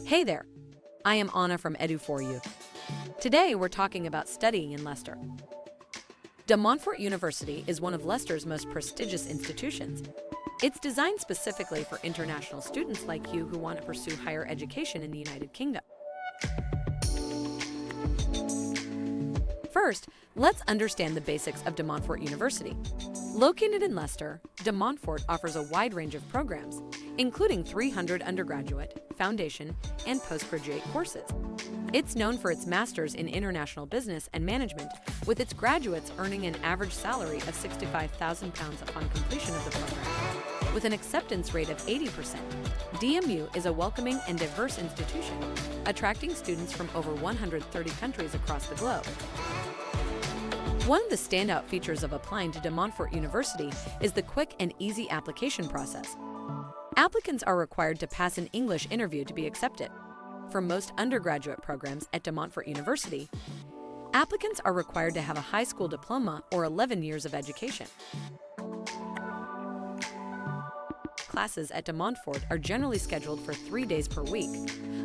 Hey there, I am Anna from Edu4U. Today we're talking about studying in Leicester. De Montfort University is one of Leicester's most prestigious institutions. It's designed specifically for international students like you who want to pursue higher education in the United Kingdom. First, let's understand the basics of De Montfort University. Located in Leicester, De Montfort offers a wide range of programs, including 300 undergraduate, foundation, and postgraduate courses. It's known for its Masters in International Business and Management, with its graduates earning an average salary of £65,000 upon completion of the program. With an acceptance rate of 80%, DMU is a welcoming and diverse institution, attracting students from over 130 countries across the globe. One of the standout features of applying to De Montfort University is the quick and easy application process. Applicants are required to pass an English interview to be accepted. For most undergraduate programs at De Montfort University, applicants are required to have a high school diploma or 11 years of education. Classes at De Montfort are generally scheduled for 3 days per week,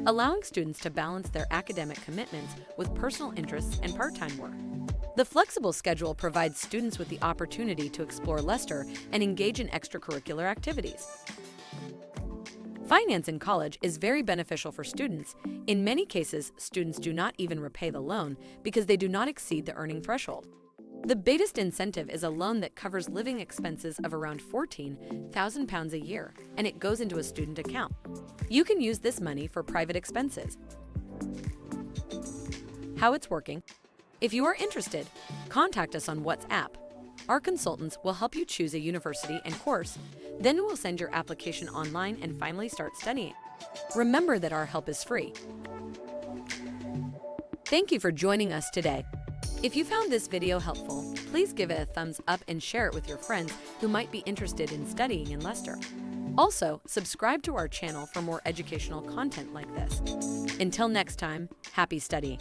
allowing students to balance their academic commitments with personal interests and part-time work. The flexible schedule provides students with the opportunity to explore Leicester and engage in extracurricular activities. Finance in college is very beneficial for students. In many cases, students do not even repay the loan because they do not exceed the earning threshold. The biggest incentive is a loan that covers living expenses of around £14,000 a year, and it goes into a student account. You can use this money for private expenses. How it's working? If you are interested, contact us on WhatsApp. Our consultants will help you choose a university and course, then we'll send your application online and finally start studying. Remember that our help is free. Thank you for joining us today. If you found this video helpful, please give it a thumbs up and share it with your friends who might be interested in studying in Leicester. Also, subscribe to our channel for more educational content like this. Until next time, happy studying.